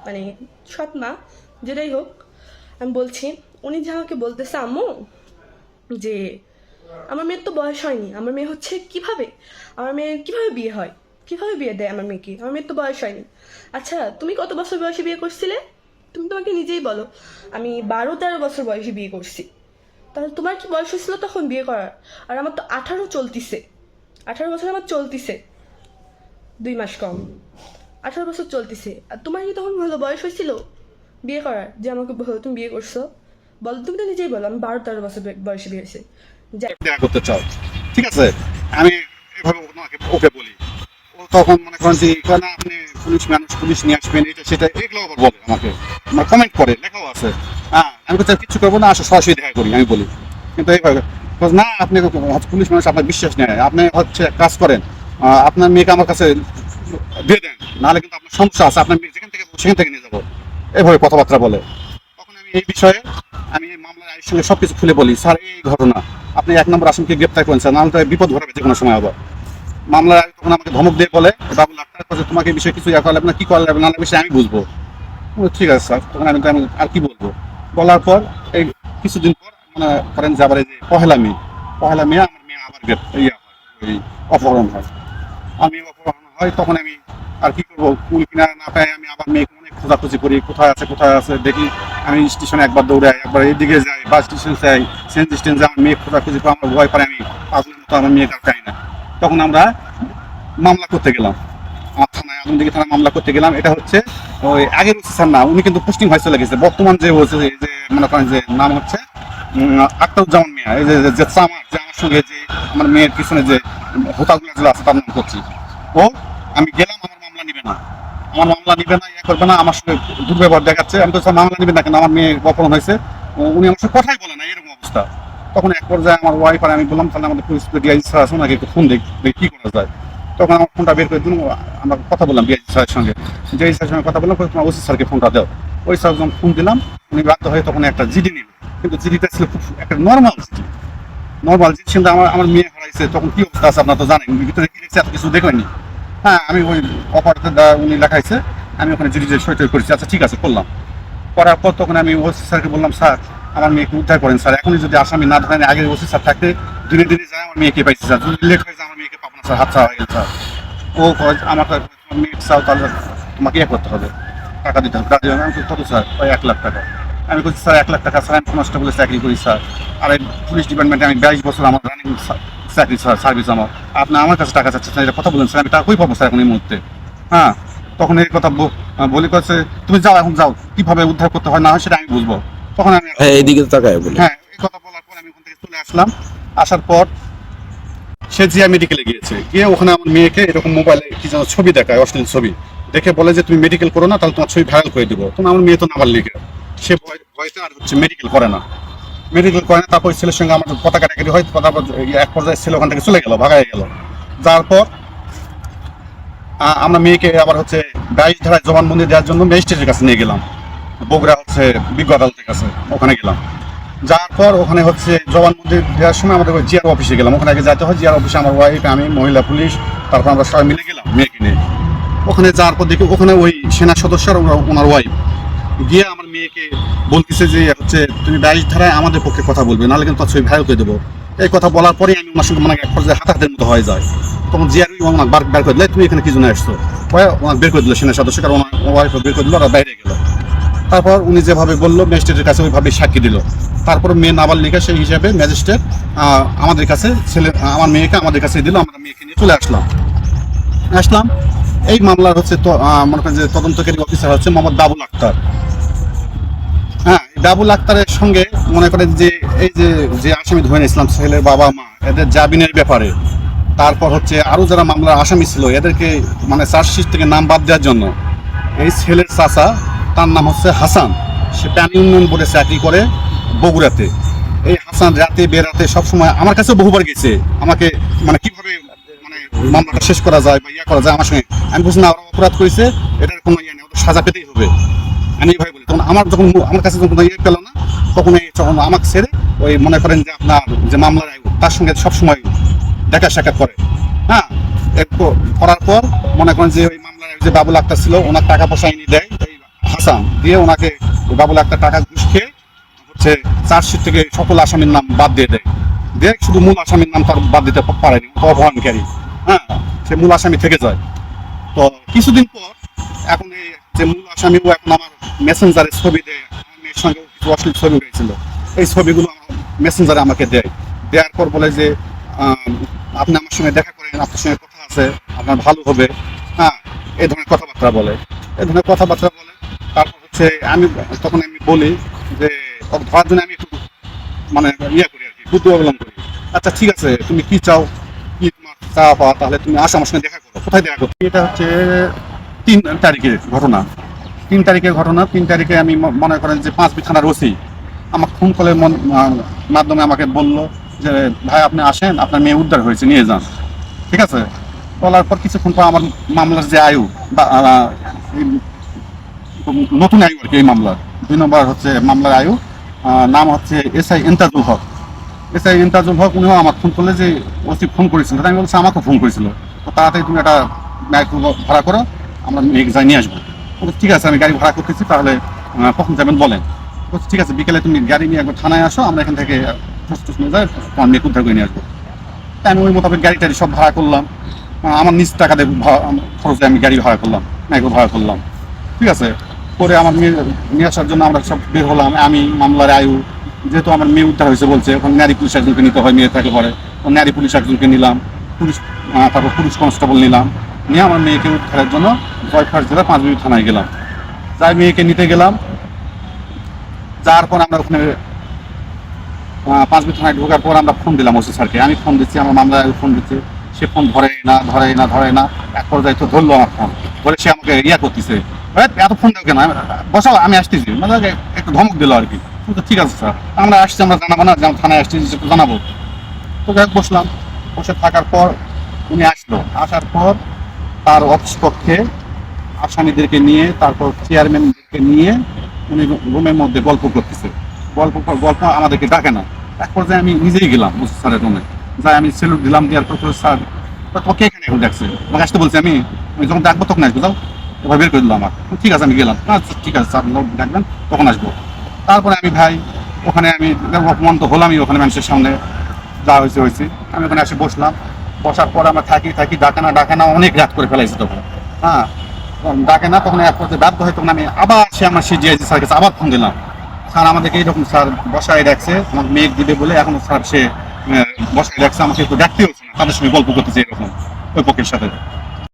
মানে সৎ মা, যেটাই হোক, আমি বলছি উনি যে আমাকে বলতেছে আম্মু যে আমার মেয়ের তো বয়স হয়নি, আমার মেয়ে হচ্ছে কিভাবে, আমার মেয়ের কিভাবে বিয়ে হয়, কিভাবে বিয়ে দেয় আমার মেয়েকে, আমার মেয়ের তো বয়স হয়নি। আচ্ছা তুমি কত বছর বয়সে বিয়ে করছিলে? তুমি তোমাকে নিজেই বলো। আমি 12-13 বছর বয়সে বিয়ে করছি। তাহলে তোমার কি বয়স হয়েছিল তখন বিয়ে করার? আর আমার তো 18 চলতিছে, 18 বছর আমার চলতিছে, 2 মাস কম, 18 বছর চলতিছে। আর তোমার কি তখন ভালো বয়স হয়েছিল বিয়ে করার যে আমাকে বলো তুমি বিয়ে করছো? বলো, তুমি তো নিজেই বলো আমি 12-13 বছর বয়সে বিয়ে হয়েছে। দেখা করতে চাও, ঠিক আছে, আমি এভাবে ওকে বলি। ও তখন মনে করেন যে না আপনি পুলিশ মানুষ, পুলিশ নিয়ে আসবেন, এটা সেটা এগুলো আবার বলে আমাকে, আমার কমেন্ট করে, লেখাও আছে। হ্যাঁ, আমি তো কিছু করবো না, আসো সরাসরি দেখা করি, আমি বলি। কিন্তু এইভাবে না, আপনি পুলিশ মানুষ, আপনার বিশ্বাস নেই, আপনি হচ্ছে কাজ করেন, আপনার মেয়েকে আমার কাছে দিয়ে দেন, নাহলে কিন্তু আপনার সমস্যা আছে, আপনার মেয়ে যেখান থেকে সেখান থেকে নিয়ে যাবো, এভাবে কথাবার্তা বলে। তখন আমি এই বিষয়ে আমি এই মামলার আইনের সঙ্গে সবকিছু খুলে বলি, স্যার এই ঘটনা, আপনি 1 নম্বর আসামিকে গ্রেপ্তার করেন স্যার, নাহলে তো বিপদ ঘটাবে যে কোনো সময় আবার। মামলার আগে তখন আমাকে ধমক দিয়ে বলে, বাবুল আক্তার কাছে তোমাকে এই বিষয়ে কিছু ইয়া করলে না, কি করলে না বিষয়ে আমি বুঝবো। ঠিক আছে স্যার, তখন আমি আর কি বলবো। বলার পর এই কিছুদিন পর মনে করেন যে আবার এই যে পহেলা মে আমার মেয়ে আবার ইয়া হয়, ওই অপহরণ হয়। আমি অপহরণ হয়, তখন আমি আর কি করবো, কুল কিনা না পাই, আমি আবার মেয়েকে অনেক খোঁজাখুঁজি করি, কোথায় আছে দেখি। আমি স্টেশনে একবার দৌড়াই, একবার এইদিকে যাই, বাস স্টেশন যাই, সেন্ট স্টেশন যাই, আমার মেয়ে খোঁজাখুঁজি করে আমার ভয় পারে, আমি পাগলের মতো আমার মেয়েকে আর পাই না। তখন আমরা মামলা করতে গেলাম, আমার থানায়, আলমদিঘি থানায় মামলা করতে গেলাম। এটা হচ্ছে ওই আগের স্যার না, উনি কিন্তু পোস্টিং হয়ে চলে গেছে, বর্তমান যে হচ্ছে এই যে মনে করেন যে নাম হচ্ছে আক্তারুজ্জামান মিয়া, এই যে আমার সঙ্গে যে আমার মেয়ের পিছনে যে হোতাগুলো যেগুলো আছে তার নাম করছি। ও, আমি গেলাম, আমার মামলা নিবে না, ইয়ে করবে না, আমার সঙ্গে দুর্ব্যবহার দেখাচ্ছে। আমি তো স্যার মামলা নিবেন না কেন, আমার মেয়ে অপহরণ হয়েছে, উনি আমার সঙ্গে কথাই বলে না, এরকম অবস্থা। তখন এক পর্যায়ে আমার ওয়াইফ আর আমি বললাম, তাহলে আমাদের পুলিশ ডিআইজি স্যার আছে, ওনাকে একটু ফোন দেখি কি করা যায়। তখন আমার ফোনটা বের করে দিলাম, আমরা কথা বললাম ডিআইজি স্যারের সঙ্গে, ডিআইজি স্যারের সঙ্গে কথা বললাম, তোমার ওসি স্যারকে ফোনটা দাও। ওই স্যার যখন ফোন দিলাম, উনি বাধ্য হয়ে তখন একটা জিডি নিল, কিন্তু জিডিটা ছিল খুব একটা নর্মাল জিডি কিন্তু আমার মেয়ে হারাইছে, তখন কি অবস্থা আছে আপনার তো জানেন, ভিতরে কি লিখছে এত কিছু দেখবেনি। হ্যাঁ, আমি ওই অপারেটর উনি লেখাইছে, আমি ওখানে জিডিতে সই করেছি। আচ্ছা ঠিক আছে, করলাম। করার পর তখন আমি ওসি স্যারকে বললাম, স্যার আমার মেয়েকে উদ্ধার করেন স্যার, এখনই যদি আসামি না ধরেন, আগে ওসি স্যার থাকতে দিনে দিনে যায় আমার মেয়েকে পাইছি স্যার, যদি লেট হয়ে যায় আমার মেয়েকে পাবো না স্যার, হাতছা হয়ে গেল স্যার। ও আমার মেয়ে চাও, তাহলে তোমাকে ইয়ে করতে হবে, টাকা দিতে হবে। আমি কত স্যার? ওই 1 লাখ টাকা। আমি বলছি স্যার 1 লাখ টাকা স্যার, আমি কনস্টেবলে চাকরি করি স্যার, আর এই পুলিশ ডিপার্টমেন্টে আমি 22 বছর আমার রানিং চাকরি স্যার, সার্ভিস আমার। আপনি আমার কাছে টাকা চাচ্ছেন স্যার, এটা কথা বলেন স্যার, আমি টাকা কই পাবো স্যার এখন এই মুহূর্তে? হ্যাঁ, তখন এই কথা বলি করছে, তুমি যাও, এখন যাও, কিভাবে উদ্ধার করতে হয় না হয় সেটা আমি বুঝবো। তখন আমি হ্যাঁ, এইদিকে তাকায় বলে। হ্যাঁ, এই কথা বলার পর আমি ওখান থেকে চলে আসলাম। আসার পর সে জিয়া মেডিকেলে গিয়ে ওখানে আমার মেয়েকে এরকম মোবাইলে কি যেন ছবি দেখায়, অশ্লীল ছবি দেখে বলে যে তুমি মেডিকেল করো না, তাহলে তোমার ছবি ভাইরাল করে দিব। তখন আমার মেয়ে তো নামার লিখে, সে ভয়তে আর হচ্ছে মেডিকেল করে না। তারপর ছেলের সঙ্গে আমার কথা কাটাকাটি হয়, তারপর এক পর্যায়ে ছেলে ওখান থেকে চলে গেল, ভাগায় গেল। যাওয়ার পর আমরা মেয়েকে আবার হচ্ছে 22 ধারায় জবানবন্দি দেওয়ার জন্য ম্যাজিস্ট্রেটের কাছে নিয়ে গেলাম, বগুড়া হচ্ছে বিজ্ঞ আদালতের কাছে। ওখানে গেলাম, যাওয়ার পর ওখানে হচ্ছে জবানবন্দি দেওয়ার সময় আমাদের ওই জিআর অফিসে গেলাম। ওখানে আগে যেতে হয়, জিআর অফিসে আমার ওয়াইফ, আমি, মহিলা পুলিশ, তারপর আমরা সবাই মিলে গেলাম মেয়েকে নিয়ে। ওখানে যাওয়ার পর দেখি ওখানে ওই সেনা সদস্য আর ওনার ওয়াইফ গিয়ে আমার মেয়েকে বলতেছে যে হচ্ছে তুমি 22 ধারায় আমাদের পক্ষে কথা বলবে, নাহলে কিন্তু ছবি ভাইরাল করে দেবো। এই কথা বলার পরেই আমি ওনার সঙ্গে মানে এক পর্যায়ে হাতাহাতের মতো হয়ে যায়। তখন জিআর ওনাকে বের করে দিলে, তুমি এখানে কি জন্য আসছো, ওনাকে বের করে দিল সেনা সদস্য, কারণ ওনার ওয়াইফ বের করে দিল, ওরা বাইরে গেল। তারপর উনি যেভাবে বললো ম্যাজিস্ট্রেটের কাছে ওইভাবে সাক্ষী দিল। তারপর মেয়ে নাবালিকা সেই হিসাবে ম্যাজিস্ট্রেট আমাদের কাছে আমার মেয়েকে আমাদের কাছে দিল। আমরা মেয়েকে নিয়ে চলে আসলাম। এই মামলার হচ্ছে মনে করেন যে তদন্তকারী অফিসার হচ্ছে মোহাম্মদ বাবুল আক্তার। হ্যাঁ, এই বাবুল আক্তারের সঙ্গে মনে করেন যে এই যে আসামি ধরে নিয়েছিলাম, ছেলের বাবা মা, এদের জামিনের ব্যাপারে, তারপর হচ্ছে আরো যারা মামলার আসামি ছিল এদেরকে মানে চার্জশিট থেকে নাম বাদ দেওয়ার জন্য এই ছেলের চাচা, তার নাম হচ্ছে হাসান, সে প্রাণী উন্নয়ন বোর্ডে চাকরি করে বগুড়াতে। এই হাসান রাতে বেরাতে সবসময় আমার কাছে বহুবার গেছে, আমাকে মানে কিভাবে মানে মামলাটা শেষ করা যায় বা ইয়া করা যায় আমার সঙ্গে। আমি বলছি না, ওরা অপরাধ করেছে, এটার কোনো ইয়ে নেই, ওদের সাজা পেতেই হবে, আমি ভাই বলি। তখন আমার কাছে যখন ইয়ে পেল না, তখন আমাকে ছেড়ে ওই মনে করেন যে আপনার যে মামলার তার সঙ্গে সবসময় দেখা সাক্ষাৎ করে। হ্যাঁ, একটু করার পর মনে করেন যে ওই মামলার যে বাবুল আক্তার ছিল, ওনার টাকা পয়সা এনে দেয়, হাসান দিয়ে ওনাকে ডাবল একটা টাকা ঘুষ খেয়ে হচ্ছে চার্জশিট থেকে সকল আসামির নাম বাদ দিয়ে দেয়, দিয়ে শুধু মূল আসামির নাম তার বাদ দিতে পারেনি, অবহানকারী। হ্যাঁ, সে মূল আসামি থেকে যায়। তো কিছুদিন পর এখন এই যে মূল আসামিও এখন আমার মেসেঞ্জারে ছবি দেয়, মেয়ের সঙ্গে কিছু অশ্লীল ছবি উঠেছিল, এই ছবিগুলো মেসেঞ্জারে আমাকে দেয়। দেওয়ার পর বলে যে আপনি আমার সঙ্গে দেখা করেন, আপনার সঙ্গে কথা আছে, আপনার ভালো হবে। হ্যাঁ, এই ধরনের কথাবার্তা বলে, এই ধরনের কথাবার্তা বলে। তারপর হচ্ছে তখন আমি বলি যে ধরার জন্য আমি একটু মানে করি আর কি, বুদ্ধি অবলম্বন করি। আচ্ছা ঠিক আছে, তুমি কি চাও, কি তোমার চাওয়া পাওয়া, তাহলে তুমি আসো আমার সঙ্গে দেখা করো। কোথায় দেখা করো? এটা হচ্ছে 3 তারিখের ঘটনা। 3 তারিখের ঘটনা। 3 তারিখে আমি মনে করেন যে 5 থানার ওসি আমাকে ফোন কলের মাধ্যমে আমাকে বললো যে ভাই আপনি আসেন, আপনার মেয়ে উদ্ধার হয়েছে, নিয়ে যান। ঠিক আছে, বলার পর কিছুক্ষণ পর আমার মামলার যে আয়ু নতুন আয়ু আর কি, এই মামলার 2 নম্বর হচ্ছে মামলার আয়ু, নাম হচ্ছে এসআই ইন্তাজুল হক। এসআই ইন্তাজুল হক উনিও আমার ফোন করলে যে ওসি ফোন করেছিল, আমি বলছি আমাকে ফোন করেছিল, তো তাড়াতাড়ি তুমি একটা ভাড়া করো, আমরা মেয়েকে যাই নিয়ে আসবো। ঠিক আছে, আমি গাড়ি ভাড়া করতেছি, তাহলে কখন যাবেন বলেন। ঠিক আছে, বিকেলে তুমি গাড়ি নিয়ে একবার থানায় আসো, আমরা এখান থেকে ঠুস নিয়ে যাই, তোমার মেয়েকে উদ্ধার করে নিয়ে আসবো। তাই আমি ওই মোতাবেক গাড়ি টাড়ি সব ভাড়া করলাম, আমার নিজ টাকা দিয়ে খরচে আমি গাড়ি ভাড়া করলাম, মেয়েকে ভাড়া করলাম। ঠিক আছে, করে আমার মেয়ে নিয়ে আসার জন্য আমরা সব বের হলাম। আমি মামলার আয়ু, যেহেতু আমার মেয়ে উদ্ধার হয়েছে বলছে, ওখানে নারী পুলিশ একজনকে নিতে হয়, মেয়ে থাকলে পরে নারী পুলিশ একজনকে নিলাম, তারপর পুলিশ কনস্টেবল নিলাম, নিয়ে আমার মেয়েকে উদ্ধারের জন্য জয়পুরহাট জেলা 5 থানায় গেলাম। যাই মেয়েকে নিতে গেলাম, যাওয়ার পর আমরা ওখানে 5 থানায় ঢোকার পর আমরা ফোন দিলাম ওসি স্যারকে। আমি ফোন দিচ্ছি, আমার মামলায় ফোন দিচ্ছে, সে ফোন ধরে না। এক পর্যায়ে তো ধরলো আমার ফোন, ধরে সে আমাকে করতেছে, এত ফোন দেও কেন, বসাও আমি আসতেছি, মানে একটু ধমক দিল আর কি। ঠিক আছে স্যার, আমরা আসছি, আমরা জানাবো না, থানায় আসছি জানাবো। তো যাই বসলাম, বসে থাকার পর উনি আসলো। আসার পর তার অফিস কক্ষে আসামিদেরকে নিয়ে, তারপর চেয়ারম্যানদেরকে নিয়ে উনি রুমের মধ্যে গল্প করতেছে। গল্প আমাদেরকে ডাকে না। এক পর্যায়ে আমি নিজেই গেলাম ওসি স্যারের রুমে, যাই আমি সেলুট দিলাম, দেওয়ার পর স্যার তোকে এখানে এখন দেখছে, আমাকে আসতে বলছে, আমি যখন ডাকবো তখন আসবো, যাও। এবার বের করে দিল আমার। ঠিক আছে, আমি গেলাম। আচ্ছা ঠিক আছে স্যার, ডাকবেন তখন আসবো। তারপরে আমি ভাই ওখানে আমি অপমান তো হলামই, ওখানে মানুষের সামনে যা হয়েছে। আমি ওখানে এসে বসলাম। বসার পর আমরা থাকি ডাকে না, অনেক রাত করে ফেলাইছি তখন। হ্যাঁ, ডাকে না, তখন এক পর্যায়ে বাধ্য হয়, তখন আমি আবার সে জিআইজি স্যার কাছে আবার ফোন দিলাম। স্যার আমাদেরকে এইরকম স্যার বসায় রাখছে, আমার মেঘ দিবে বলে, এখন স্যার সে বসায় রাখছে, আমাকে একটু ডাকতে হচ্ছে না, তাদের সঙ্গে গল্প করতেছে এরকম ওই পক্ষের সাথে।